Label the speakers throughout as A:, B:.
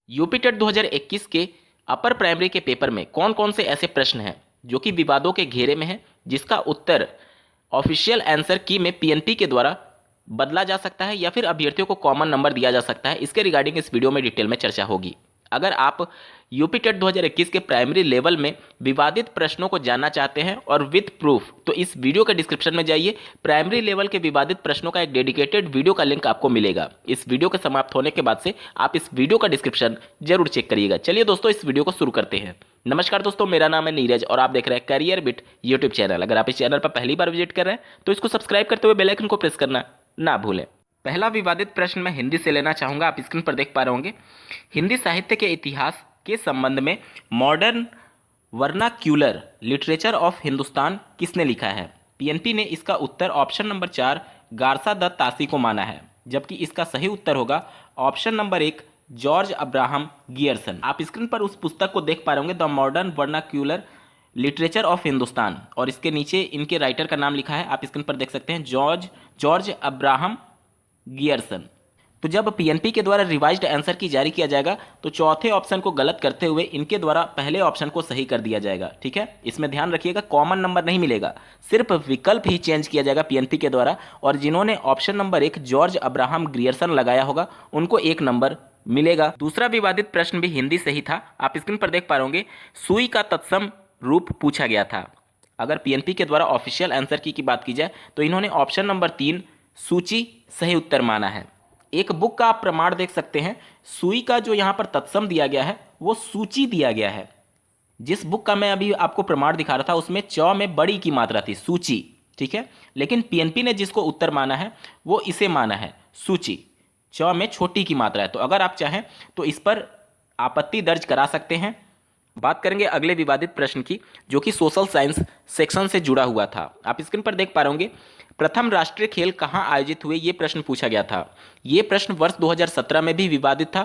A: UP TET 2021 के upper primary के paper में कौन कौन से ऐसे प्रश्न हैं जो कि विवादों के घेरे में हैं, जिसका उत्तर ऑफिशियल आंसर की में पीएनपी के द्वारा बदला जा सकता है या फिर अभ्यर्थियों को कॉमन नंबर दिया जा सकता है। इसके रिगार्डिंग इस वीडियो में डिटेल में चर्चा होगी। अगर आप यूपी टेट 2021 के प्राइमरी लेवल में विवादित प्रश्नों को जानना चाहते हैं और विद प्रूफ, तो इस वीडियो के डिस्क्रिप्शन में जाइए। प्राइमरी लेवल के विवादित प्रश्नों का एक डेडिकेटेड वीडियो का लिंक आपको मिलेगा। इस वीडियो के समाप्त होने के बाद से आप इस वीडियो का डिस्क्रिप्शन जरूर चेक करिएगा। चलिए दोस्तों, इस वीडियो को शुरू करते हैं। नमस्कार दोस्तों, मेरा नाम है नीरज और आप देख रहे हैं करियर बिट यूट्यूब चैनल। अगर आप इस चैनल पर पहली बार विजिट कर रहे हैं तो इसको सब्सक्राइब करते हुए बेल आइकन को प्रेस करना ना भूलें। पहला विवादित प्रश्न मैं हिंदी से लेना चाहूंगा। आप स्क्रीन पर देख पा रहे होंगे, हिंदी साहित्य के इतिहास के संबंध में modern vernacular literature of Hindustan किसने लिखा है? पीएनपी ने इसका उत्तर ऑप्शन नंबर 4 गारसा द तासी को माना है, जबकि इसका सही उत्तर होगा option number 1 George Abraham Gierson. आप स्क्रीन पर उस पुस्तक को देख पा रहे होंगे, the modern vernacular literature of Hindustan, और इसके नीचे इनके राइटर का नाम लिखा है। आप स्क्रीन पर देख सकते हैं, जॉर्ज अब्राहम गियर्सन। तो जब पीएनपी के द्वारा रिवाइज्ड आंसर की जारी किया जाएगा तो चौथे ऑप्शन को गलत करते हुए इनके द्वारा पहले ऑप्शन को सही कर दिया जाएगा। ठीक है, इसमें ध्यान रखिएगा, कॉमन नंबर नहीं मिलेगा, सिर्फ विकल्प ही चेंज किया जाएगा पीएनपी के द्वारा। और जिन्होंने option number 1 George Abraham Gierson लगाया होगा उनको 1 नंबर मिलेगा। दूसरा विवादित प्रश्न भी हिंदी से ही था। आप स्क्रीन पर देख पा रहे होंगे, सुई का तत्सम रूप पूछा गया था। अगर पीएनपी के द्वारा ऑफिशियल आंसर की बात की जाए तो इन्होंने ऑप्शन नंबर 3 सूची सही उत्तर माना है। एक बुक का आप प्रमाण देख सकते हैं, सुई का जो यहाँ पर तत्सम दिया गया है वो सूची दिया गया है। जिस बुक का मैं अभी आपको प्रमाण दिखा रहा था उसमें च में बड़ी की मात्रा थी, सूची। ठीक है, लेकिन पीएनपी ने जिसको उत्तर माना है वो इसे माना है सूची, च में छोटी की मात्रा है। तो अगर आप चाहें तो इस पर आपत्ति दर्ज करा सकते हैं। बात करेंगे अगले विवादित प्रश्न की, जो कि सोशल साइंस सेक्शन से जुड़ा हुआ था। आप स्क्रीन पर देख पा रहे होंगे, प्रथम राष्ट्रीय खेल कहां आयोजित हुए, ये प्रश्न पूछा गया था। ये प्रश्न वर्ष 2017 में भी विवादित था।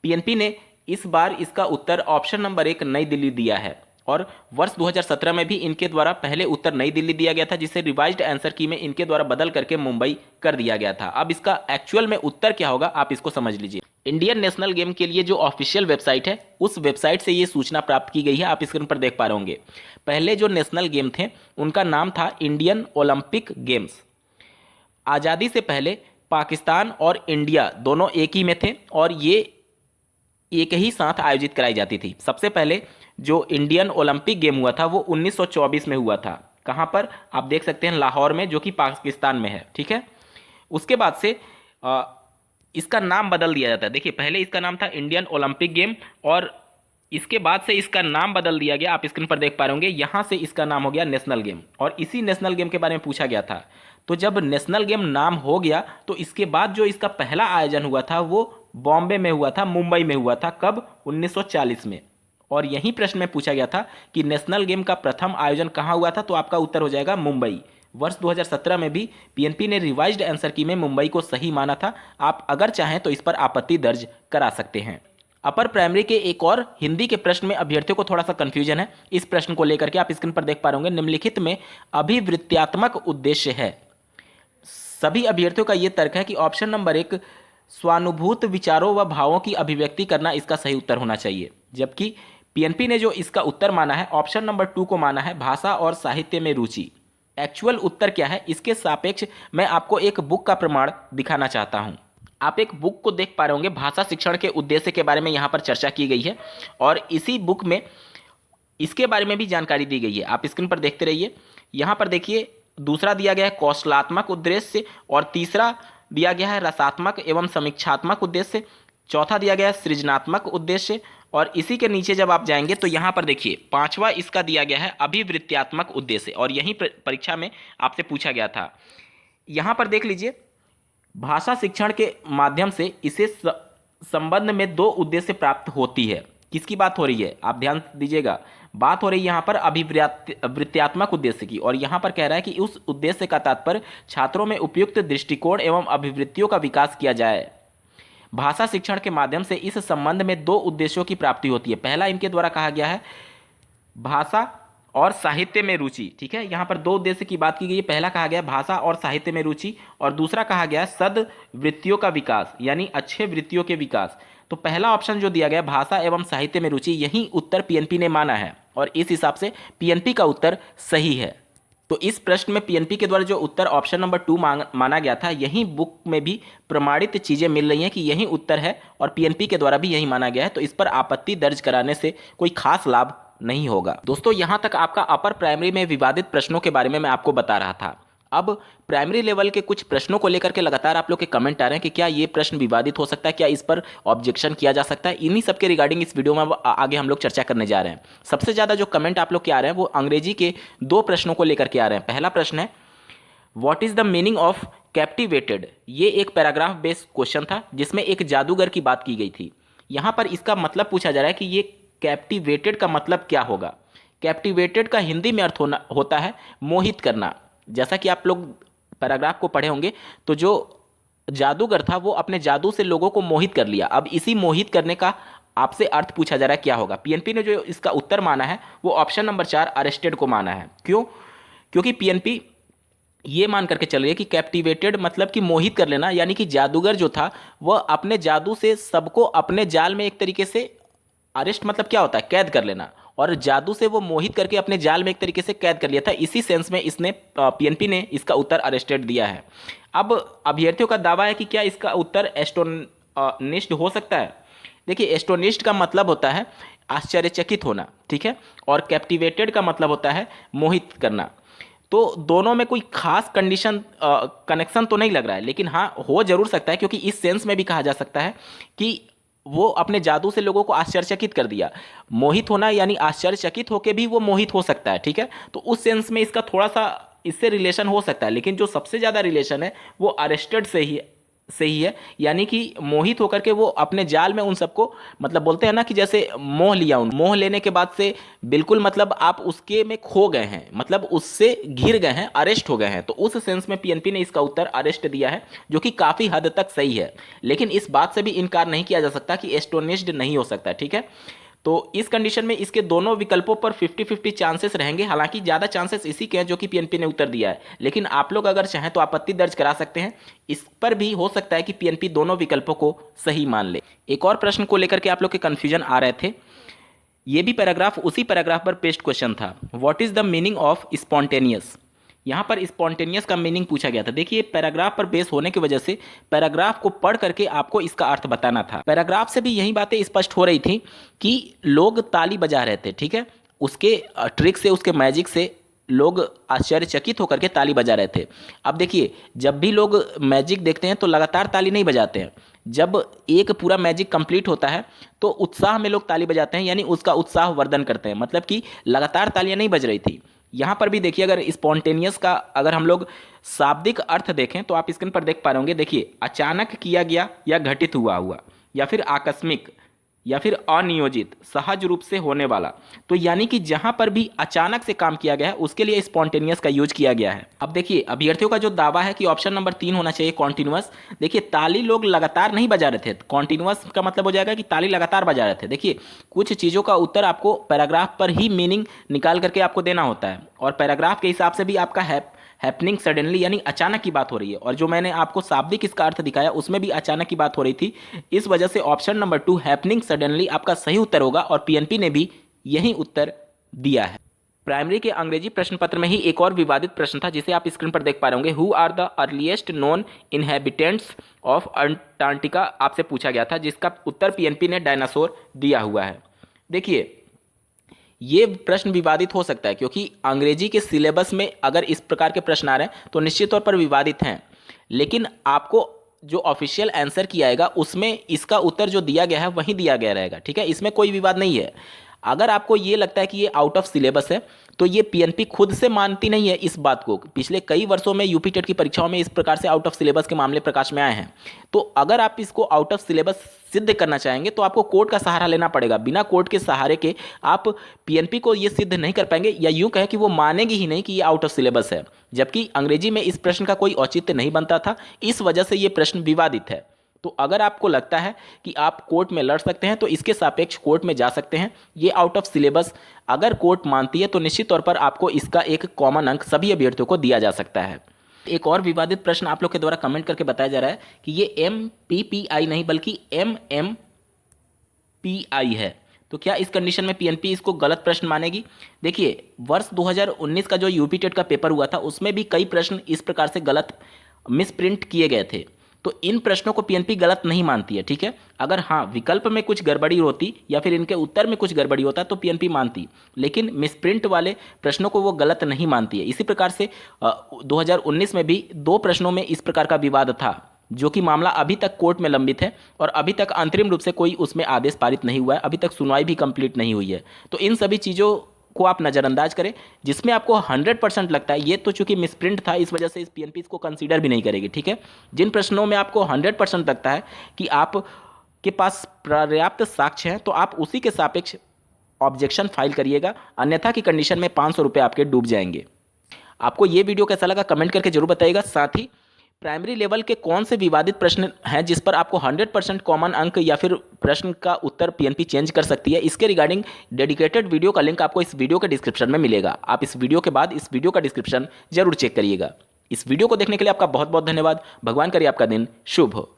A: पीएनपी ने इस बार इसका उत्तर ऑप्शन नंबर 1 नई दिल्ली दिया है, और वर्ष 2017 में भी इनके द्वारा पहले उत्तर नई दिल्ली दिया गया था, जिसे रिवाइज्ड आंसर की में इनके द्वारा बदल करके मुंबई कर दिया गया था। अब इसका एक्चुअल में उत्तर क्या होगा आप इसको समझ लीजिए। इंडियन नेशनल गेम के लिए जो ऑफिशियल वेबसाइट है उस वेबसाइट से ये सूचना प्राप्त की गई है। आप स्क्रीन पर देख पा रहे होंगे, पहले जो नेशनल गेम थे उनका नाम था इंडियन ओलंपिक गेम्स। आज़ादी से पहले पाकिस्तान और इंडिया दोनों एक ही में थे और ये एक ही साथ आयोजित कराई जाती थी। सबसे पहले जो इंडियन ओलंपिक गेम हुआ था वो 1924 में हुआ था। कहाँ पर आप देख सकते हैं, लाहौर में, जो कि पाकिस्तान में है। ठीक है, उसके बाद से इसका नाम बदल दिया जाता है। देखिए, पहले इसका नाम था इंडियन ओलंपिक गेम और इसके बाद से इसका नाम बदल दिया गया। आप स्क्रीन पर देख पा रहे होंगे, यहाँ से इसका नाम हो गया नेशनल गेम, और इसी नेशनल गेम के बारे में पूछा गया था। तो जब नेशनल गेम नाम हो गया तो इसके बाद जो इसका पहला आयोजन हुआ था वो बॉम्बे में हुआ था, मुंबई में हुआ था। कब? 1940 में। और यही प्रश्न में पूछा गया था कि नेशनल गेम का प्रथम आयोजन कहाँ हुआ था, तो आपका उत्तर हो जाएगा मुंबई। वर्ष 2017 में भी पीएनपी ने रिवाइज्ड आंसर की में मुंबई को सही माना था। आप अगर चाहें तो इस पर आपत्ति दर्ज करा सकते हैं। अपर प्राइमरी के एक और हिंदी के प्रश्न में अभ्यर्थियों को थोड़ा सा कंफ्यूजन है इस प्रश्न को लेकर के। आप स्क्रीन पर देख पा रहे होंगे, निम्नलिखित में अभिवृत्त्यात्मक उद्देश्य है। सभी अभ्यर्थियों का यह तर्क है कि ऑप्शन नंबर 1 स्वानुभूत विचारों व भावों की अभिव्यक्ति करना इसका सही उत्तर होना चाहिए, जबकि पीएनपी ने जो इसका उत्तर माना है ऑप्शन नंबर 2 को माना है भाषा और साहित्य में रुचि। एक्चुअल उत्तर क्या है इसके सापेक्ष मैं आपको एक बुक का प्रमाण दिखाना चाहता हूं। आप एक बुक को देख पा रहे होंगे, भाषा शिक्षण के उद्देश्य के बारे में यहाँ पर चर्चा की गई है और इसी बुक में इसके बारे में भी जानकारी दी गई है। आप स्क्रीन पर देखते रहिए। यहाँ पर देखिए, दूसरा दिया गया है कौशलात्मक उद्देश्य, और तीसरा दिया गया है रसात्मक एवं समीक्षात्मक उद्देश्य, चौथा दिया गया है सृजनात्मक उद्देश्य, और इसी के नीचे जब आप जाएंगे तो यहाँ पर देखिए पांचवा इसका दिया गया है अभिवृत्त्यात्मक उद्देश्य, और यही परीक्षा में आपसे पूछा गया था। यहाँ पर देख लीजिए, भाषा शिक्षण के माध्यम से इसे संबंध में 2 उद्देश्य प्राप्त होती है। किसकी बात हो रही है आप ध्यान दीजिएगा, बात हो रही है यहाँ पर अभिवृत्त्यात्मक उद्देश्य की, और यहाँ पर कह रहा है कि उस उद्देश्य का तात्पर्य छात्रों में उपयुक्त दृष्टिकोण एवं अभिवृत्तियों का विकास किया जाए। भाषा शिक्षण के माध्यम से इस संबंध में 2 उद्देश्यों की प्राप्ति होती है। पहला इनके द्वारा कहा गया है भाषा और साहित्य में रुचि। ठीक है, यहाँ पर 2 उद्देश्य की बात की गई है। पहला कहा गया भाषा और साहित्य में रुचि, और दूसरा कहा गया सद वृत्तियों का विकास, यानी अच्छे वृत्तियों के विकास। तो पहला ऑप्शन जो दिया गया भाषा एवं साहित्य में रुचि, यही उत्तर पीएनपी ने माना है और इस हिसाब से पीएनपी का उत्तर सही है। तो इस प्रश्न में पीएनपी के द्वारा जो उत्तर ऑप्शन नंबर 2 माना गया था, यही बुक में भी प्रमाणित चीजें मिल रही हैं कि यही उत्तर है और पीएनपी के द्वारा भी यही माना गया है। तो इस पर आपत्ति दर्ज कराने से कोई खास लाभ नहीं होगा। दोस्तों, यहां तक आपका अपर प्राइमरी में विवादित प्रश्नों के बारे में मैं आपको बता रहा था। अब प्राइमरी लेवल के कुछ प्रश्नों को लेकर के लगातार आप लोग के कमेंट आ रहे हैं कि क्या ये प्रश्न विवादित हो सकता है, क्या इस पर ऑब्जेक्शन किया जा सकता है। इन्हीं सब के रिगार्डिंग इस वीडियो में आगे हम लोग चर्चा करने जा रहे हैं। सबसे ज़्यादा जो कमेंट आप लोग के आ रहे हैं वो अंग्रेजी के 2 प्रश्नों को लेकर के आ रहे हैं। पहला प्रश्न है what is the meaning of captivated. ये एक पैराग्राफ बेस्ड क्वेश्चन था जिसमें एक जादूगर की बात की गई थी। यहाँ पर इसका मतलब पूछा जा रहा है कि ये कैप्टिवेटेड का मतलब क्या होगा। कैप्टिवेटेड का हिंदी में अर्थ होता है मोहित करना। जैसा कि आप लोग पैराग्राफ को पढ़े होंगे तो जो जादूगर था वो अपने जादू से लोगों को मोहित कर लिया। अब इसी मोहित करने का आपसे अर्थ पूछा जा रहा है क्या होगा। पीएनपी ने जो इसका उत्तर माना है वो ऑप्शन नंबर 4 अरेस्टेड को माना है। क्यों? क्योंकि पीएनपी ये मान करके चल रही है कि कैप्टिवेटेड मतलब कि मोहित कर लेना, यानी कि जादूगर जो था वह अपने जादू से सबको अपने जाल में एक तरीके से, अरेस्ट मतलब क्या होता है, कैद कर लेना, और जादू से वो मोहित करके अपने जाल में एक तरीके से कैद कर लिया था। इसी सेंस में इसने पीएनपी ने इसका उत्तर अरेस्टेड दिया है। अब अभ्यर्थियों का दावा है कि क्या इसका उत्तर एस्टोनिश्ड हो सकता है। देखिए, एस्टोनिश्ड का मतलब होता है आश्चर्यचकित होना, ठीक है, और कैप्टिवेटेड का मतलब होता है मोहित करना। तो दोनों में कोई खास कनेक्शन तो नहीं लग रहा है, लेकिन हाँ हो जरूर सकता है, क्योंकि इस सेंस में भी कहा जा सकता है कि वो अपने जादू से लोगों को आश्चर्यचकित कर दिया। मोहित होना यानी आश्चर्यचकित होकर भी वो मोहित हो सकता है, ठीक है। तो उस सेंस में इसका थोड़ा सा इससे रिलेशन हो सकता है, लेकिन जो सबसे ज़्यादा रिलेशन है वो अरेस्टेड से ही है, यानी कि मोहित होकर के वो अपने जाल में उन सबको, मतलब बोलते हैं ना कि जैसे मोह लिया, मोह लेने के बाद से बिल्कुल मतलब आप उसके में खो गए हैं, मतलब उससे घिर गए हैं, अरेस्ट हो गए हैं। तो उस सेंस में पीएनपी ने इसका उत्तर अरेस्ट दिया है, जो कि काफ़ी हद तक सही है। लेकिन इस बात से भी इनकार नहीं किया जा सकता कि एस्टोनिश्ड नहीं हो सकता, ठीक है। तो इस कंडीशन में इसके दोनों विकल्पों पर 50-50 चांसेस रहेंगे। हालांकि ज़्यादा चांसेस इसी के हैं जो कि पीएनपी ने उत्तर दिया है, लेकिन आप लोग अगर चाहें तो आपत्ति दर्ज करा सकते हैं। इस पर भी हो सकता है कि पीएनपी दोनों विकल्पों को सही मान ले। एक और प्रश्न को लेकर के आप लोग के कन्फ्यूजन आ रहे थे, ये भी पैराग्राफ उसी पैराग्राफ पर पेस्ट क्वेश्चन था। What is the meaning of spontaneous. यहाँ पर स्पॉन्टेनियस का मीनिंग पूछा गया था। देखिए, पैराग्राफ पर बेस होने की वजह से पैराग्राफ को पढ़ करके आपको इसका अर्थ बताना था। पैराग्राफ से भी यही बातें स्पष्ट हो रही थी कि लोग ताली बजा रहे थे, ठीक है, उसके ट्रिक से, उसके मैजिक से लोग आश्चर्यचकित होकर के ताली बजा रहे थे। अब देखिए, जब भी लोग मैजिक देखते हैं तो लगातार ताली नहीं बजाते हैं। जब एक पूरा मैजिक कंप्लीट होता है तो उत्साह में लोग ताली बजाते हैं, यानी उसका उत्साह वर्धन करते हैं, मतलब कि लगातार तालियां नहीं बज रही थी। यहाँ पर भी देखिए, अगर स्पॉन्टेनियस का अगर हम लोग शाब्दिक अर्थ देखें तो आप स्क्रीन पर देख पा रहे होंगे। देखिए, अचानक किया गया या घटित हुआ, या फिर आकस्मिक, या फिर अनियोजित, सहज रूप से होने वाला। तो यानी कि जहां पर भी अचानक से काम किया गया है उसके लिए स्पॉन्टेनियस का यूज किया गया है। अब देखिए, अभ्यर्थियों का जो दावा है कि ऑप्शन नंबर 3 होना चाहिए कॉन्टिन्यूअस। देखिए, ताली लोग लगातार नहीं बजा रहे थे। कॉन्टिन्यूअस का मतलब हो जाएगा कि ताली लगातार बजा रहे थे। देखिए, कुछ चीज़ों का उत्तर आपको पैराग्राफ पर ही मीनिंग निकाल करके आपको देना होता है, और पैराग्राफ के हिसाब से भी आपका हैपनिंग सडनली यानी अचानक की बात हो रही है, और जो मैंने आपको शाब्दिक इसका अर्थ दिखाया उसमें भी अचानक की बात हो रही थी। इस वजह से ऑप्शन नंबर 2 हैपनिंग सडनली आपका सही उत्तर होगा, और पीएनपी ने भी यही उत्तर दिया है। प्राइमरी के अंग्रेजी प्रश्न पत्र में ही एक और विवादित प्रश्न था जिसे आप स्क्रीन पर देख पा रहे होंगे। Who are the earliest known inhabitants of Antarctica आपसे पूछा गया था, जिसका उत्तर पीएनपी ने डायनासोर दिया हुआ है। देखिए, ये प्रश्न विवादित हो सकता है, क्योंकि अंग्रेजी के सिलेबस में अगर इस प्रकार के प्रश्न आ रहे हैं तो निश्चित तौर पर विवादित हैं, लेकिन आपको जो ऑफिशियल आंसर किया आएगा उसमें इसका उत्तर जो दिया गया है वही दिया गया रहेगा, ठीक है, इसमें कोई विवाद नहीं है। अगर आपको ये लगता है कि ये आउट ऑफ सिलेबस है तो ये पीएनपी खुद से मानती नहीं है इस बात को। पिछले कई वर्षों में यूपी टेट की परीक्षाओं में इस प्रकार से आउट ऑफ सिलेबस के मामले प्रकाश में आए हैं। तो अगर आप इसको आउट ऑफ सिलेबस सिद्ध करना चाहेंगे तो आपको कोर्ट का सहारा लेना पड़ेगा। बिना कोर्ट के सहारे के आप पीएनपी को ये सिद्ध नहीं कर पाएंगे, या यूं कहें कि वो मानेगी ही नहीं कि ये आउट ऑफ सिलेबस है। जबकि अंग्रेजी में इस प्रश्न का कोई औचित्य नहीं बनता था, इस वजह से ये प्रश्न विवादित है। तो अगर आपको लगता है कि आप कोर्ट में लड़ सकते हैं तो इसके सापेक्ष कोर्ट में जा सकते हैं। ये आउट ऑफ सिलेबस अगर कोर्ट मानती है तो निश्चित तौर पर आपको इसका एक कॉमन अंक सभी अभ्यर्थियों को दिया जा सकता है। एक और विवादित प्रश्न आप लोग के द्वारा कमेंट करके बताया जा रहा है कि ये MPPI नहीं बल्कि MM PI है। तो क्या इस कंडीशन में PNP इसको गलत प्रश्न मानेगी? देखिए, वर्ष 2019 का जो यूपी टेट का पेपर हुआ था उसमें भी कई प्रश्न इस प्रकार से गलत मिसप्रिंट किए गए थे। तो इन प्रश्नों को PNP गलत नहीं मानती है, ठीक है। अगर हाँ विकल्प में कुछ गड़बड़ी होती या फिर इनके उत्तर में कुछ गड़बड़ी होता तो PNP मानती, लेकिन मिसप्रिंट वाले प्रश्नों को वो गलत नहीं मानती है। इसी प्रकार से 2019 में भी 2 प्रश्नों में इस प्रकार का विवाद था, जो कि मामला अभी तक कोर्ट में लंबित है और अभी तक अंतरिम रूप से कोई उसमें आदेश पारित नहीं हुआ है, अभी तक सुनवाई भी कंप्लीट नहीं हुई है। तो इन सभी चीज़ों को आप नज़रअंदाज करें। जिसमें आपको 100% लगता है, ये तो चूंकि मिसप्रिंट था इस वजह से इस PNP को कंसीडर भी नहीं करेगी, ठीक है। जिन प्रश्नों में आपको 100% लगता है कि आप के पास पर्याप्त साक्ष्य हैं तो आप उसी के सापेक्ष ऑब्जेक्शन फाइल करिएगा, अन्यथा की कंडीशन में 500 रुपये आपके डूब जाएंगे। आपको ये वीडियो कैसा लगा कमेंट करके जरूर बताइएगा। साथ ही प्राइमरी लेवल के कौन से विवादित प्रश्न हैं जिस पर आपको 100% कॉमन अंक या फिर प्रश्न का उत्तर PNP चेंज कर सकती है, इसके रिगार्डिंग डेडिकेटेड वीडियो का लिंक आपको इस वीडियो के डिस्क्रिप्शन में मिलेगा। आप इस वीडियो के बाद इस वीडियो का डिस्क्रिप्शन जरूर चेक करिएगा। इस वीडियो को देखने के लिए आपका बहुत बहुत धन्यवाद। भगवान करे आपका दिन शुभ हो।